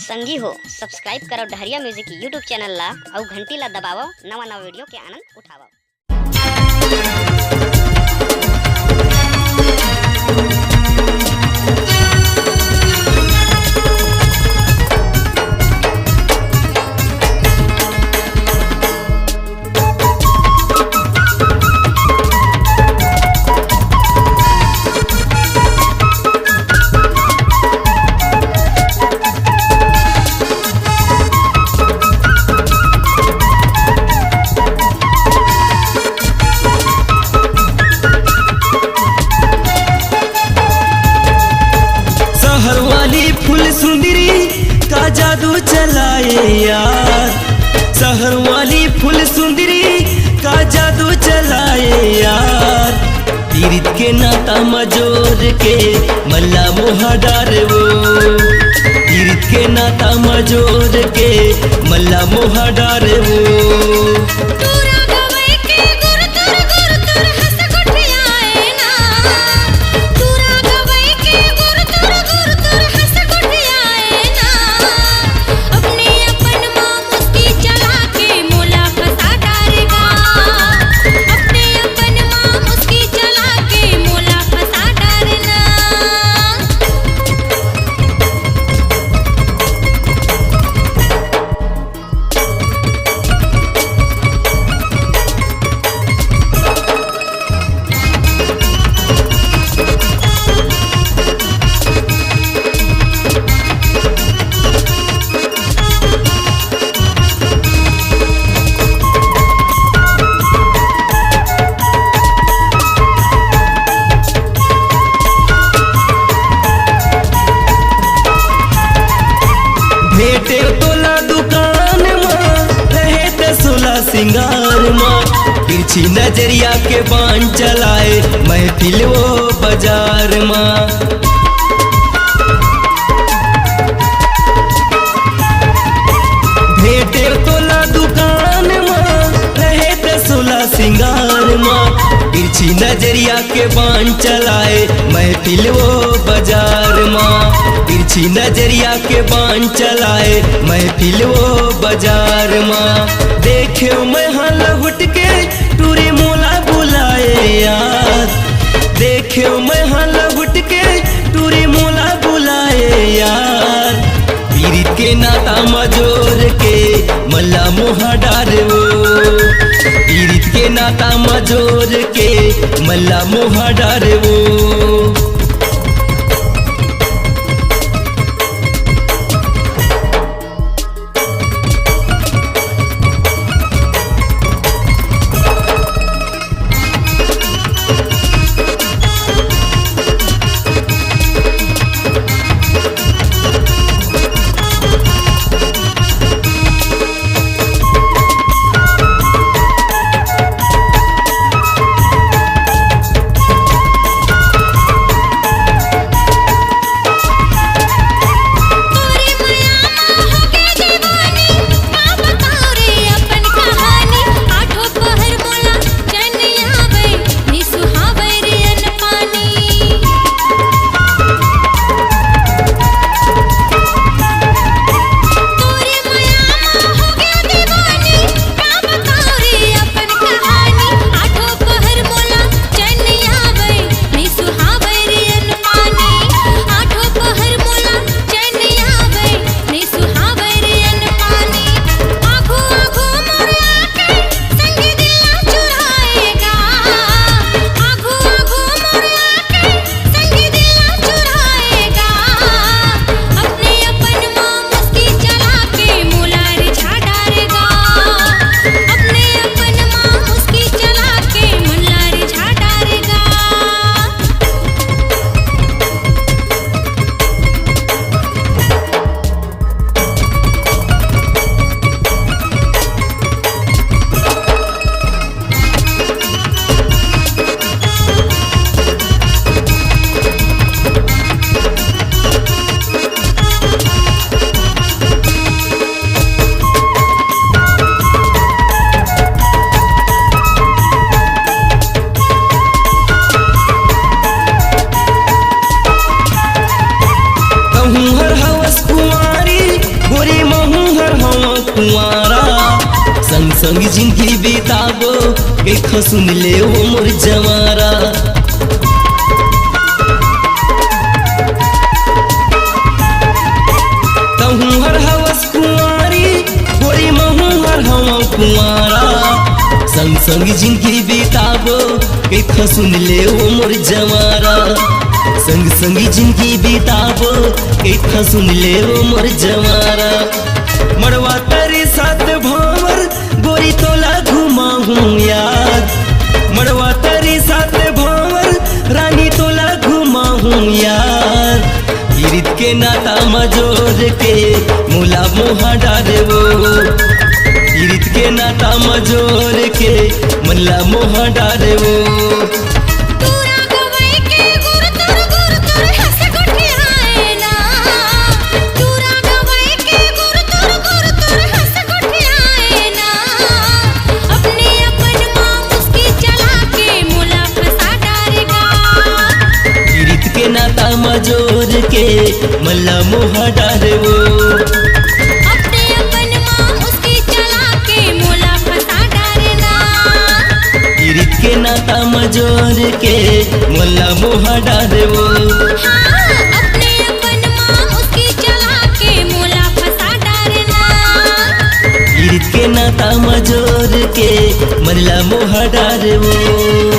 संगी हो सब्सक्राइब करो डहरिया म्यूजिक यूट्यूब चैनल ला और घंटी ला दबावो नवा नवा वीडियो के आनंद उठावो। फूल सुंदरी का जादू चलाए यार, शहर वाली फूल सुंदरी का जादू चलाए यार। पीरित के नाता मजोर के मल्ला मोहा डार वो, पीरित के नाता मजोर के मल्ला मोहा डार वो। भेटे तोला दुकान माँ रहे ते सोला सिंगार माँ, तिरछी नजरिया के बाण चलाए महफिल वो बाजार माँ। भेटे तोला दुकान माँ रहे ते सोला सिंगार माँ, तिरछी नजरिया के बाण चलाए महफिल वो बाजार माँ। तिरछी नजरिया के बाण चलाए महफिल वो बाजार माँ। देखे मैं हाल उठ के टूरी मोला बुलाए यार, देखे मैं हाल उठ के टूरी मोला बुलाए यार। पीरित के नाता मजोर के मल्ला मोहा डार वो, पीरित के नाता मजोर के मल्ला मोहा डार वो। संग जिंदगी बिताबो के सुन ले वो मोर जवारा। तहू हर हवस कुंवारी गोरी महू हर हवा कुंवारा। संग संग जिंदगी बिताबो के सुन ले वो मोर जवारा। संग संग जिंदगी बिताबो के सुन ले वो मोर जवारा। मड़वा तेरे साथ भावर गोरी तोला घुमाऊं यार। मड़वा तेरे साथ भावर रानी तोला घुमाऊं यार। गिरत के नाता मजोर के मुला मोहा डारेवो। गिरत के नाता मजोर के मुला मोहा डारेवो। मजोर के मल्ला मोहा डारेवो। अपने अपन माँ उसकी चला के मोला फंसा डारेना। गिरत के नाता मजोर के मल्ला मोहा डारेवो। हाँ, अपने अपन माँ उसकी चला के मोला फंसा डारेना। गिरत के नाता मजोर के मल्ला मोहा डारेवो।